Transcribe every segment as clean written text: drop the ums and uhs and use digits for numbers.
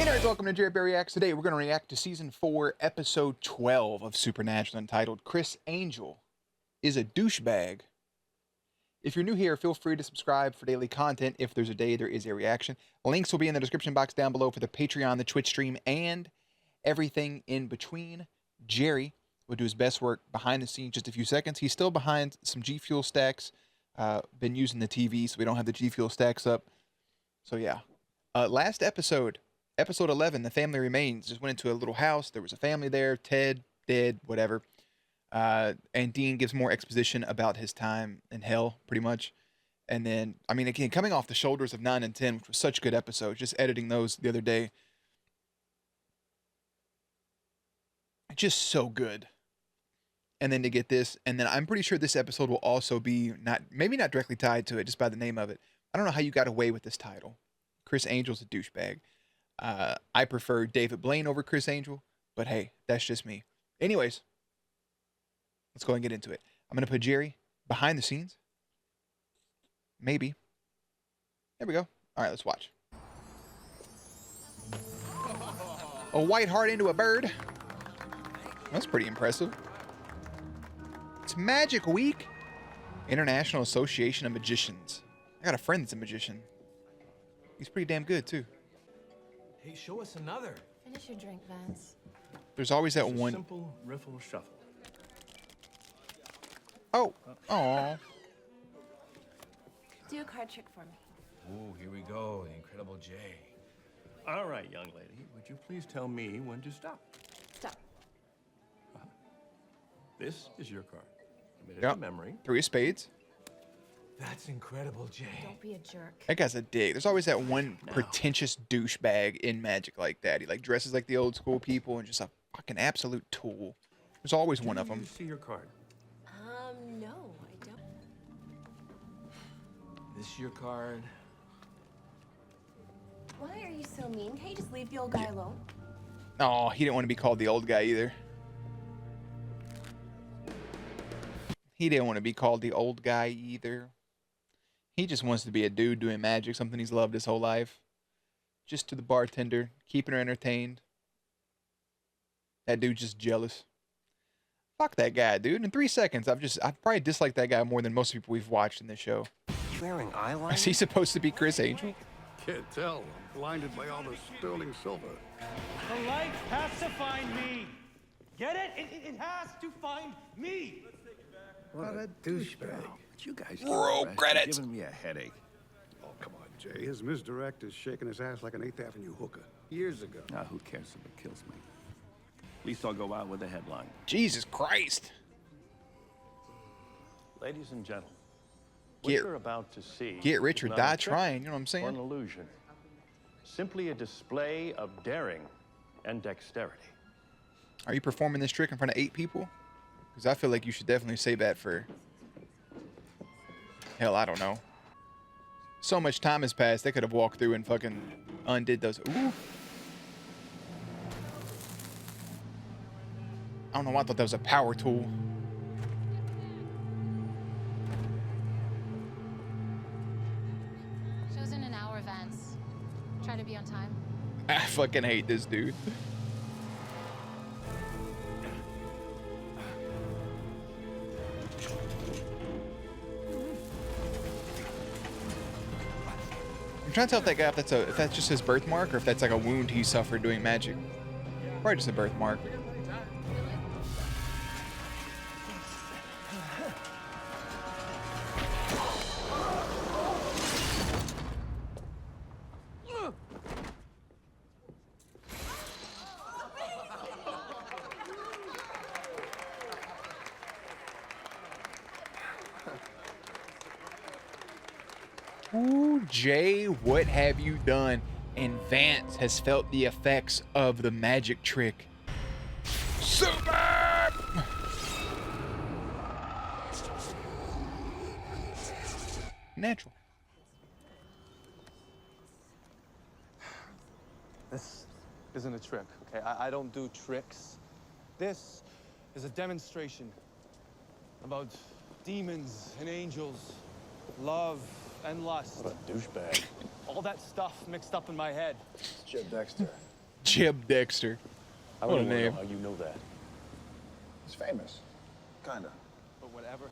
Nerds, welcome to JerBear Reacts. Today we're going to react to Season 4, Episode 12 of Supernatural, entitled Chris Angel is a Douchebag. If you're new here, feel free to subscribe for daily content. If there's a day, there is a reaction. Links will be in the description box down below for the Patreon, the Twitch stream, and everything in between. Jerry will do his best work behind the scenes just a few seconds. He's still behind some G Fuel stacks. Been using the TV, so we don't have the G Fuel stacks up. So yeah. Last episode, Episode 11, The Family Remains, just went into a little house. There was a family there, Ted, dead, whatever. And Dean gives more exposition about his time in hell, pretty much. And then, I mean, again, coming off the shoulders of 9 and 10, which was such good episodes, just editing those the other day. Just so good. And then to get this, and then I'm pretty sure this episode will also be, maybe not directly tied to it, just by the name of it. I don't know how you got away with this title. Chris Angel's a douchebag. I prefer David Blaine over Chris Angel, but hey, that's just me. Anyways, let's go and get into it. I'm going to put Jerry behind the scenes. Maybe. There we go. All right, let's watch. A white heart into a bird. That's pretty impressive. It's Magic Week. International Association of Magicians. I got a friend that's a magician. He's pretty damn good, too. Hey, show us another. Finish your drink, Vance. There's always that one. Simple riffle shuffle. Oh. Aw. Do a card trick for me. Oh, here we go. The Incredible J. All right, young lady. Would you please tell me when to stop? Stop. This is your card. Commit it Yep. to memory. 3 of spades. That's Incredible J. Don't be a jerk. That guy's a dick. There's always that one pretentious douchebag in Magic like that. He like dresses like the old school people and just a fucking absolute tool. There's always one of them. Do you see your card? No, I don't. This is your card. Why are you so mean? Can't you just leave the old guy alone? Oh, he didn't want to be called the old guy either. He didn't want to be called the old guy either. He just wants to be a dude doing magic, something he's loved his whole life. Just to the bartender, keeping her entertained. That dude's just jealous. Fuck that guy, dude. In 3 seconds, I've probably disliked that guy more than most people we've watched in this show. Wearing eyeliner? Is he supposed to be Chris Angel? Can't tell. I'm blinded by all the sterling silver. The light has to find me. Get it? It has to find me. What a douchebag. You guys Roll credits. giving me a headache. Oh, come on, Jay. His misdirect is shaking his ass like an 8th Avenue hooker. Years ago. Now, who cares if it kills me? At least I'll go out with a headline. Jesus Christ. Ladies and gentlemen, what Get- you're about to see Get rich or is not die a trick trying, you know what I'm or an saying? illusion. Simply a display of daring and dexterity. Are you performing this trick in front of 8 people? Because I feel like you should definitely save that for... Hell, I don't know. So much time has passed, they could have walked through and fucking undid those. Ooh. I don't know why I thought that was a power tool. Show's in an hour, Vance. Try to be on time. I fucking hate this dude. I'm trying to tell if that guy if that's just his birthmark or if that's like a wound he suffered doing magic. Probably just a birthmark. Ooh, Jay, what have you done? And Vance has felt the effects of the magic trick. Super! Natural. This isn't a trick, okay? I don't do tricks. This is a demonstration about demons and angels, love and lust. What a douchebag. All that stuff mixed up in my head. Jed Dexter. Jeb Dexter. I What a don't even know name. how you know that. He's famous. Kinda. But whatever.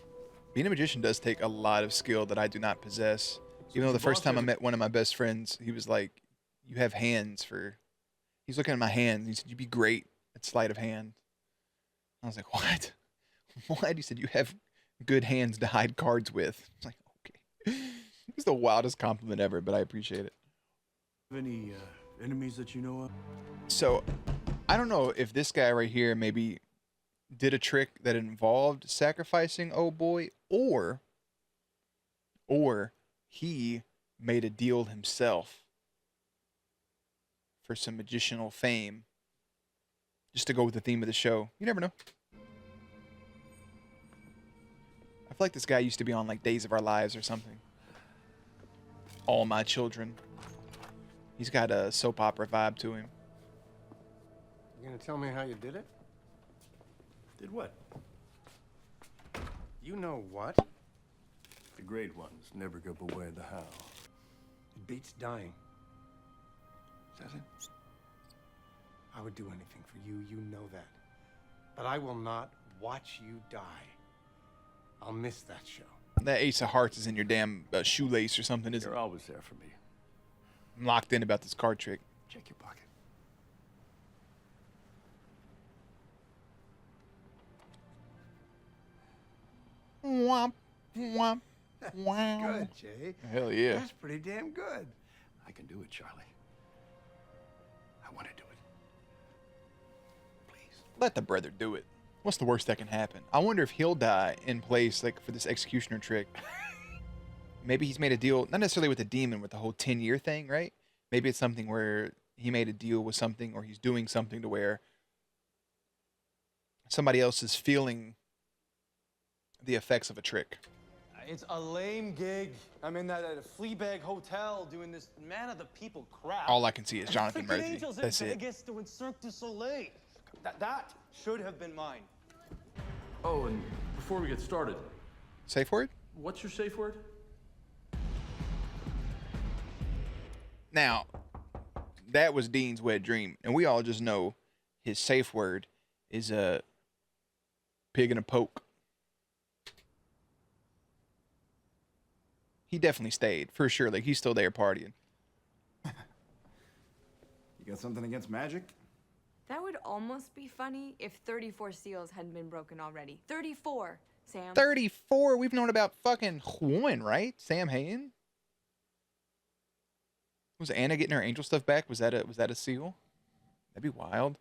Being a magician does take a lot of skill that I do not possess. Even though the first time I met one of my best friends, he was like, "You have hands for." He's looking at my hands. He said, "You'd be great at sleight of hand." I was like, "What? What?" He said, "You have good hands to hide cards with." I was like, "Okay." It's the wildest compliment ever, but I appreciate it. Any enemies that you know of? So, I don't know if this guy right here maybe did a trick that involved sacrificing old boy, or he made a deal himself for some magicianal fame, just to go with the theme of the show. You never know. I feel like this guy used to be on like Days of Our Lives or something. All My Children. He's got a soap opera vibe to him. You gonna tell me how you did it? Did what? You know what? The great ones never give away the how. It beats dying. Does it? I would do anything for you, you know that. But I will not watch you die. I'll miss that show. That Ace of Hearts is in your damn shoelace or something, isn't You're it? always there for me. I'm locked in about this card trick. Check your pocket. Womp, womp, wow. Good, Jay. Hell yeah. That's pretty damn good. I can do it, Charlie. I want to do it. Please. Let the brother do it. What's the worst that can happen? I wonder if he'll die in place, like, for this executioner trick. Maybe he's made a deal, not necessarily with the demon, with the whole 10-year thing, right? Maybe it's something where he made a deal with something, or he's doing something to where somebody else is feeling the effects of a trick. It's a lame gig. I'm in that at a Fleabag hotel doing this man of the people crap. All I can see is Jonathan Freaking Murphy. Angels That's in it. Vegas doing Cirque du Soleil. That should have been mine. Oh, and before we get started, Safe word? what's your safe word? Now, that was Dean's wet dream, and we all just know his safe word is a pig and a poke. He definitely stayed, for sure. Like, he's still there partying. You got something against magic? That would almost be funny if 34 seals hadn't been broken already. 34, Sam. 34? We've known about fucking Juan, right? Sam Hayen? Was Anna getting her angel stuff back? Was that a seal? That'd be wild.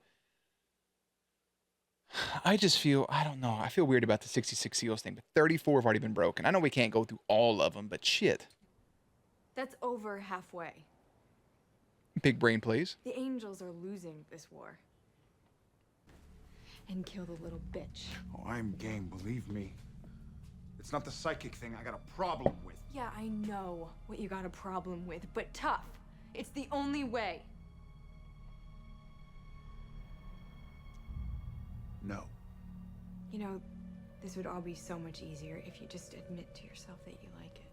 I just feel, I don't know. I feel weird about the 66 seals thing, but 34 have already been broken. I know we can't go through all of them, but shit. That's over halfway. Big brain plays. The angels are losing this war. And kill the little bitch. Oh, I'm game, believe me. It's not the psychic thing I got a problem with. Yeah, I know what you got a problem with, but tough. It's the only way. No. You know, this would all be so much easier if you just admit to yourself that you like it.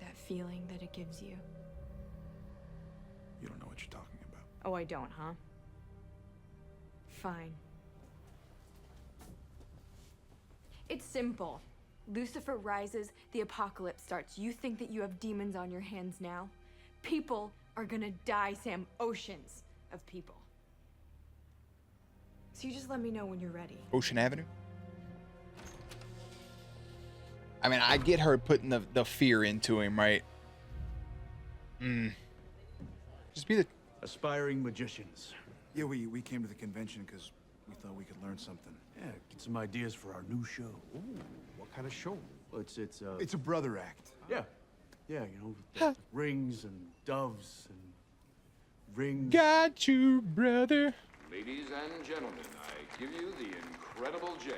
That feeling that it gives you. You don't know what you're talking about. Oh, I don't, huh? Fine. It's simple. Lucifer rises, the apocalypse starts. You think that you have demons on your hands now? People are gonna die, Sam. Oceans of people. So you just let me know when you're ready. Ocean Avenue. I mean, I get her putting the fear into him, right? Just be the... Aspiring magicians. Yeah, we came to the convention because we thought we could learn something. Yeah, get some ideas for our new show. Ooh, what kind of show? Well, It's a brother act. yeah, you know, with rings and doves and rings. Got you, brother. Ladies and gentlemen, I give you the Incredible J.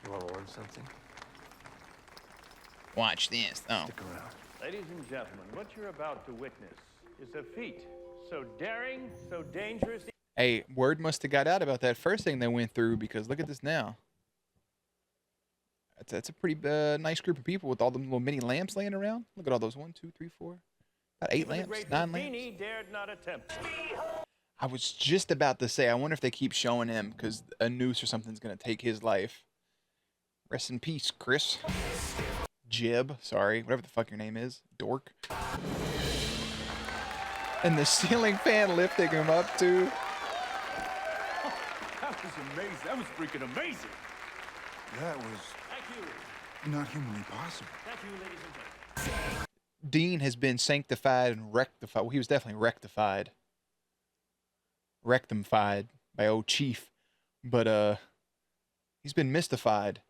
You want to learn something? Watch this. Oh. Stick around. Ladies and gentlemen, what you're about to witness is a feat so daring, so dangerous. Hey, word must have got out about that first thing they went through, because look at this now. That's a pretty nice group of people with all them little mini lamps laying around. Look at all those. 1, 2, 3, 4. About 8 Even the lamps? great 9 lamps? Houdini dared not attempt. I was just about to say, I wonder if they keep showing him because a noose or something's going to take his life. Rest in peace, Chris. Jib, sorry, whatever the fuck your name is. Dork. And the ceiling fan lifting him up, too. That was amazing. That was freaking amazing. That was Thank you. not humanly possible. Thank you, ladies and gentlemen. Dean has been sanctified and rectified. Well, he was definitely rectified. Rectified by old Chief. But, he's been mystified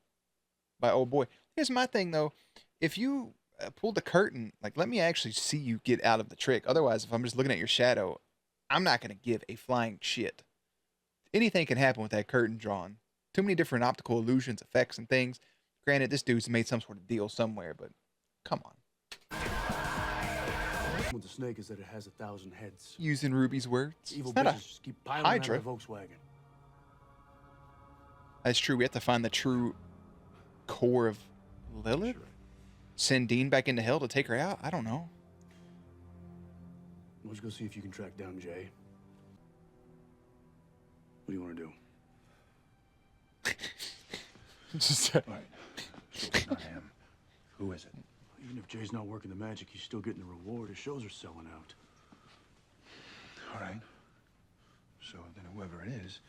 by old boy. Here's my thing, though. If you pull the curtain, like, let me actually see you get out of the trick. Otherwise, if I'm just looking at your shadow, I'm not going to give a flying shit. Anything can happen with that curtain drawn. Too many different optical illusions, effects, and things. Granted, this dude's made some sort of deal somewhere, but come on. With the snake is that it has 1,000 heads. Using Ruby's words. Evil It's not a bitches just keep piling Hydra. out of the Volkswagen. That's true. We have to find the true core of Lilith. Send Dean back into hell to take her out? I don't know. Let's go see if you can track down Jay. What do you want to do? Just, All right. So it's not him. Who is it? Even if Jay's not working the magic, he's still getting the reward. His shows are selling out. All right. So then whoever it is,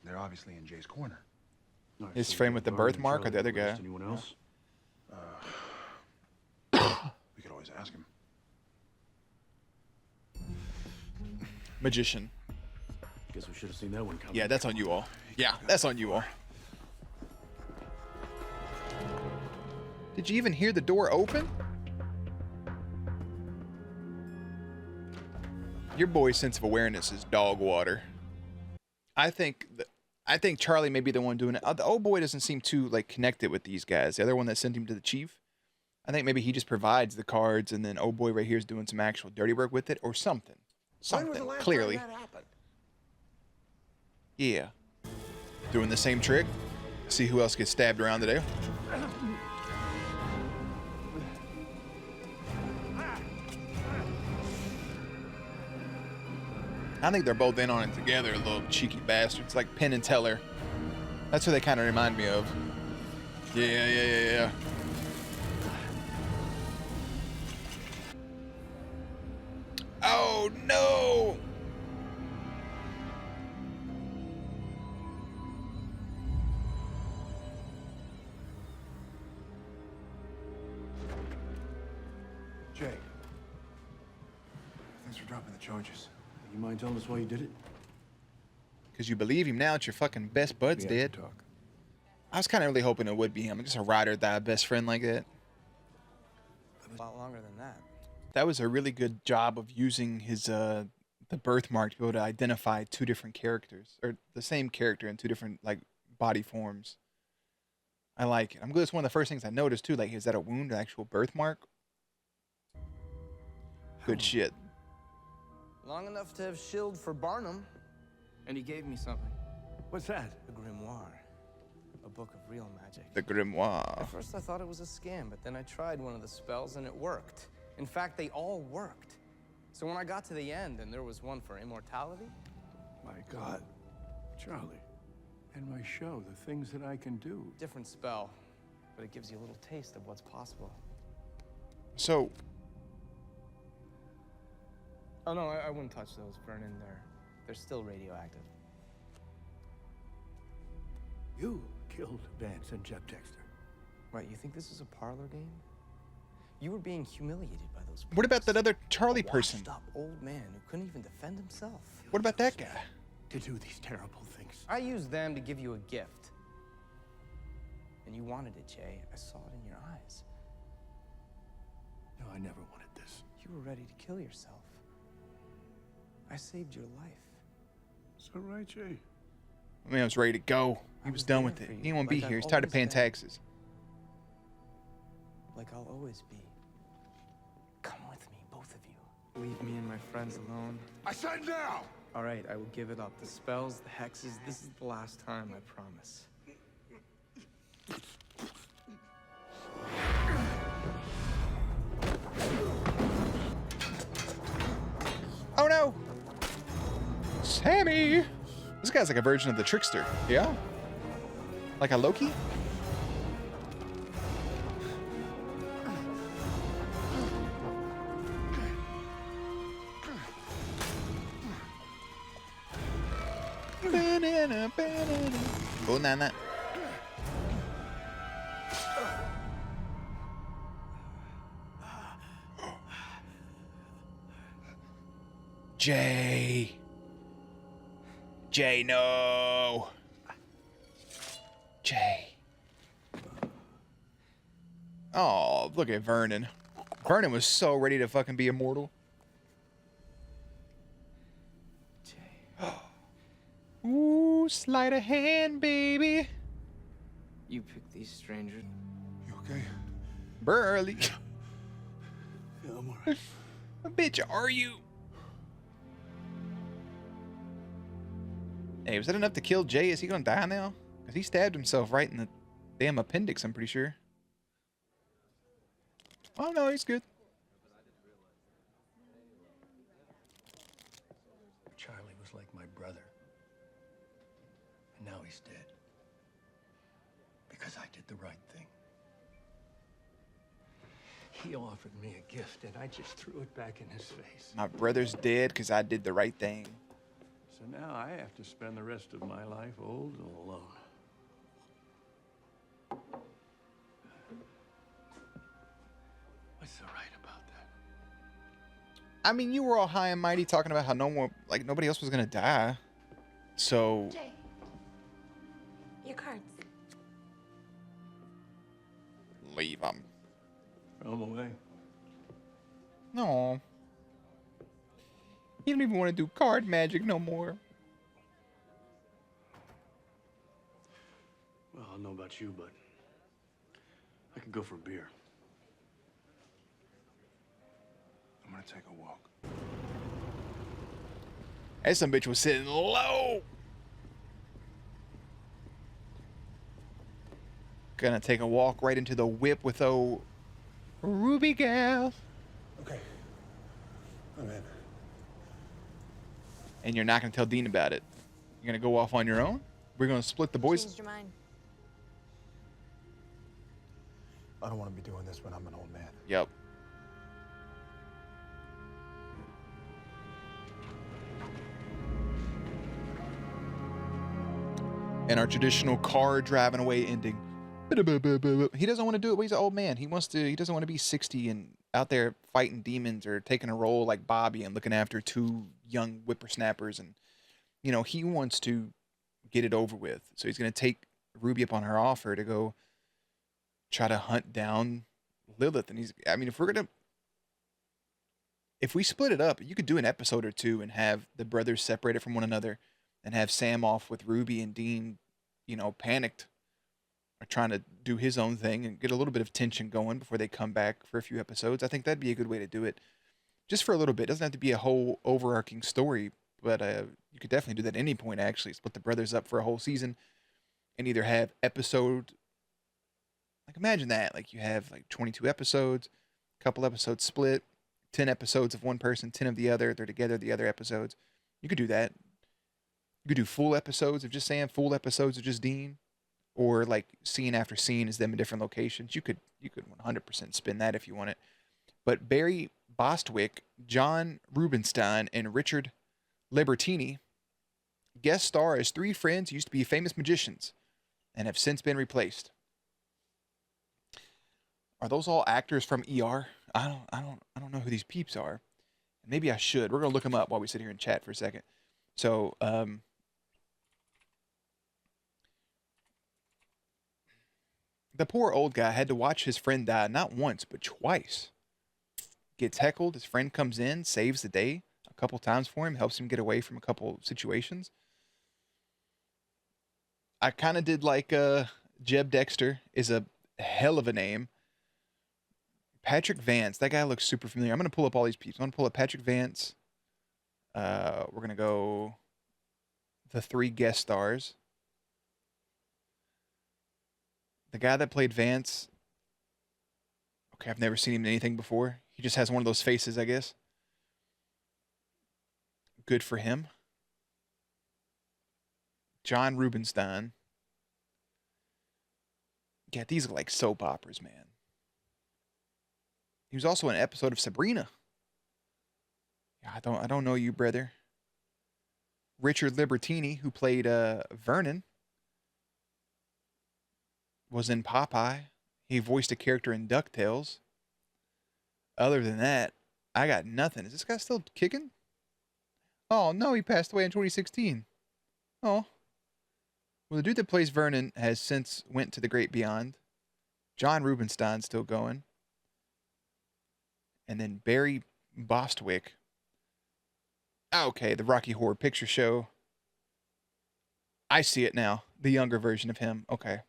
they're obviously in Jay's corner. All right, His so friend with the Barney and birthmark or Charlie the other arrest guy? Anyone else? We could always ask him. magician. Guess we should have seen that one coming. Yeah, that's on you all. Yeah, that's on you all. Did you even hear the door open? Your boy's sense of awareness is dog water. I think Charlie may be the one doing it. The old boy doesn't seem too like connected with these guys. The other one that sent him to the chief, I think maybe he just provides the cards, and then old boy right here is doing some actual dirty work with it or something. When was the last Clearly. time that happened? Yeah. Doing the same trick. See who else gets stabbed around today. I think they're both in on it together, little cheeky bastards, like Penn and Teller. That's who they kind of remind me of. Yeah. Oh, no! Jay. Thanks for dropping the charges. You mind telling us why you did it? Because you believe him now, it's your fucking best bud's We had dead. to talk. I was kind of really hoping it would be him. Just a ride or die best friend like that. A lot longer than that. That was a really good job of using his the birthmark to be able to identify two different characters, or the same character in two different like body forms. I like it. I'm glad it's one of the first things I noticed too. Like, is that a wound, an actual birthmark? Good shit. Long enough to have shilled for Barnum. And he gave me something. What's that? A grimoire. A book of real magic. The grimoire. At first I thought it was a scam, but then I tried one of the spells and it worked. In fact, they all worked. So when I got to the end and there was one for immortality, My God. Charlie. And my show, the things that I can do. different spell, but it gives you a little taste of what's possible. So, Oh no, I wouldn't touch those. Burn in there. They're still radioactive. You killed Vance and Jeb Dexter. Right, you think this is a parlor game? You were being humiliated by those what about pricks. that other Charlie A person? washed-up old man who couldn't even defend himself. What about that guy? To do these terrible things. I used them to give you a gift. And you wanted it, Jay. I saw it in your eyes. No, I never wanted this. You were ready to kill yourself. I saved your life. Is that right, Jay? I mean, I was ready to go. He was done with it. He didn't want to be Like here. I've He's tired of always paying been. taxes. Like I'll always be. Come with me, both of you. Leave me and my friends alone. I said now! All right, I will give it up. The spells, the hexes, this is the last time, I promise. Tammy! This guy's like a version of the trickster. Yeah? Like a Loki? Banana. Jay. Jay, no. Jay. Oh, look at Vernon. Vernon was so ready to fucking be immortal. Ooh, sleight of hand, baby. You picked these strangers. You okay? Burley. Yeah, I'm all right. Bitch, are you? Hey, was that enough to kill Jay? Is he gonna die now? Because he stabbed himself right in the damn appendix, I'm pretty sure. Oh, no, he's good. Charlie was like my brother. And now he's dead. Because I did the right thing. He offered me a gift, and I just threw it back in his face. My brother's dead because I did the right thing. So now I have to spend the rest of my life old and alone. What's so right about that? I mean, you were all high and mighty talking about how no more, like, nobody else was gonna die. So. Jay, your cards. Leave them. Throw him away. No. You don't even want to do card magic no more. Well, I don't know about you, but I could go for a beer. I'm gonna take a walk. That some bitch was sitting low. Gonna take a walk right into the whip with old Ruby gal. Okay. I'm in. And you're not gonna tell Dean about it. You're gonna go off on your own? We're gonna split the boys. Changed your mind. I don't want to be doing this when I'm an old man. Yep. And our traditional car driving away ending. He doesn't want to do it when he's an old man. He doesn't want to be 60 and out there fighting demons or taking a role like Bobby and looking after two young whippersnappers. And, you know, he wants to get it over with. So he's going to take Ruby up on her offer to go try to hunt down Lilith. And if we split it up, you could do an episode or two and have the brothers separated from one another and have Sam off with Ruby and Dean, you know, panicked or trying to do his own thing and get a little bit of tension going before they come back for a few episodes. I think that'd be a good way to do it. Just for a little bit. It doesn't have to be a whole overarching story, but you could definitely do that at any point, actually. Split the brothers up for a whole season and either have episode... Like, imagine that. Like, you have, like, 22 episodes, a couple episodes split, 10 episodes of one person, 10 of the other. They're together, the other episodes. You could do that. You could do full episodes of just Sam, full episodes of just Dean. Or, like, scene after scene is them in different locations. You could 100% spin that if you want it. But Barry Bostwick, John Rubinstein, and Richard Libertini guest star as three friends who used to be famous magicians and have since been replaced. Are those all actors from ER? I don't know who these peeps are. Maybe I should. We're gonna look them up while we sit here and chat for a second. So, the poor old guy had to watch his friend die not once but twice. Gets heckled. His friend comes in, saves the day a couple times for him, helps him get away from a couple situations. I kind of did like Jeb Dexter is a hell of a name. Patrick Vance, that guy looks super familiar. I'm going to pull up all these people. I'm going to pull up Patrick Vance. We're going to go the three guest stars. The guy that played Vance, okay, I've never seen him in anything before. He just has one of those faces, I guess. Good for him. John Rubinstein. Yeah, these are like soap operas, man. He was also in an episode of Sabrina. Yeah, I don't know you, brother. Richard Libertini, who played Vernon, was in Popeye. He voiced a character in DuckTales. Other than that, I got nothing. Is this guy still kicking? Oh, no, he passed away in 2016. Oh. Well, the dude that plays Vernon has since went to the great beyond. John Rubinstein's still going. And then Barry Bostwick. Okay, the Rocky Horror Picture Show. I see it now. The younger version of him. Okay.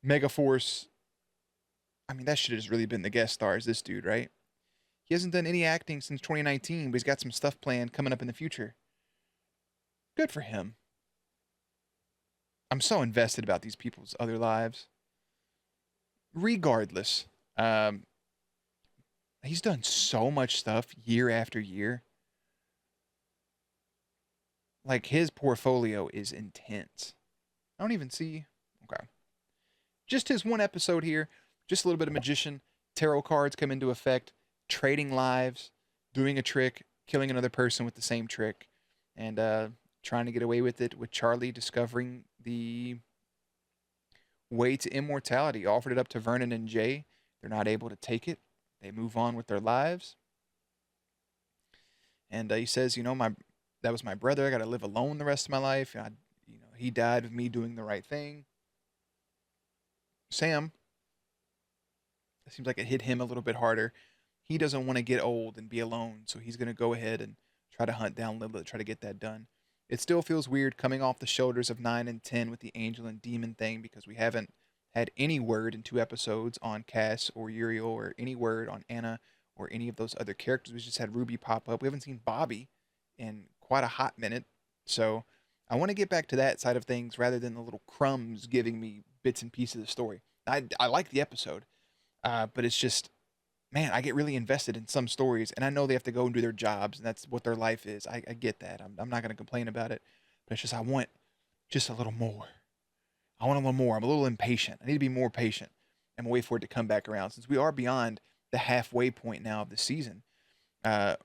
Megaforce. I mean, that should have just really been the guest star as this dude, right? He hasn't done any acting since 2019, but he's got some stuff planned coming up in the future. Good for him. I'm so invested about these people's other lives. Regardless, he's done so much stuff year after year. Like, his portfolio is intense. I don't even see... Okay. Just his one episode here. Just a little bit of magician. Tarot cards come into effect. Trading lives. Doing a trick. Killing another person with the same trick. And trying to get away with it, with Charlie discovering the way to immortality. Offered it up to Vernon and Jay. They're not able to take it. They move on with their lives. And he says, you know, that was my brother. I got to live alone the rest of my life. He died with me doing the right thing. Sam, it seems like it hit him a little bit harder. He doesn't want to get old and be alone, so he's going to go ahead and try to hunt down Lilith, try to get that done. It still feels weird coming off the shoulders of 9 and 10 with the angel and demon thing, because we haven't had any word in 2 episodes on Cass or Uriel, or any word on Anna or any of those other characters. We just had Ruby pop up. We haven't seen Bobby in quite a hot minute. So I want to get back to that side of things rather than the little crumbs giving me bits and pieces of the story. I like the episode, but it's just, man, I get really invested in some stories, and I know they have to go and do their jobs, and that's what their life is. I get that. I'm not going to complain about it, but it's just I want just a little more. I want a little more. I'm a little impatient. I need to be more patient and wait for it to come back around, since we are beyond the halfway point now of the season.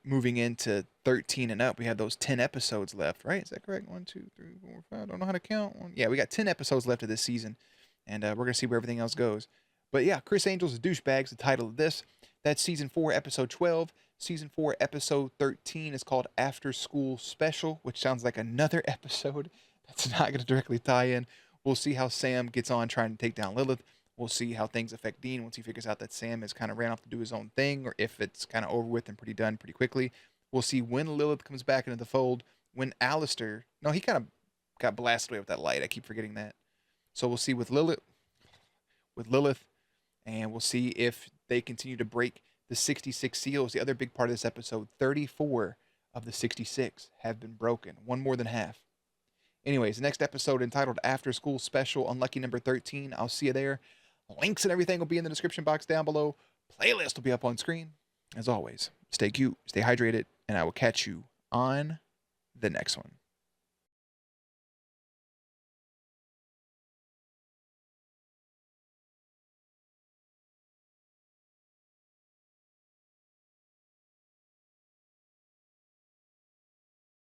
Moving into 13 and up, we have those 10 episodes left, right? Is that correct? 1, 2, 3, 4, 5. I don't know how to count. Yeah, we got 10 episodes left of this season, and we're gonna see where everything else goes. But yeah, Criss Angel's Douchebags, the title of this. That's season 4, episode 12. Season 4, episode 13 is called After School Special, which sounds like another episode that's not gonna directly tie in. We'll see how Sam gets on trying to take down Lilith. We'll see how things affect Dean once he figures out that Sam has kind of ran off to do his own thing, or if it's kind of over with and pretty done pretty quickly. We'll see when Lilith comes back into the fold, when Alistair... No, he kind of got blasted away with that light. I keep forgetting that. So we'll see with Lilith, and we'll see if they continue to break the 66 seals. The other big part of this episode, 34 of the 66 have been broken. One more than half. Anyways, the next episode entitled After School Special, unlucky number 13. I'll see you there. Links and everything will be in the description box down below. Playlist will be up on screen. As always, stay cute, stay hydrated, and I will catch you on the next one.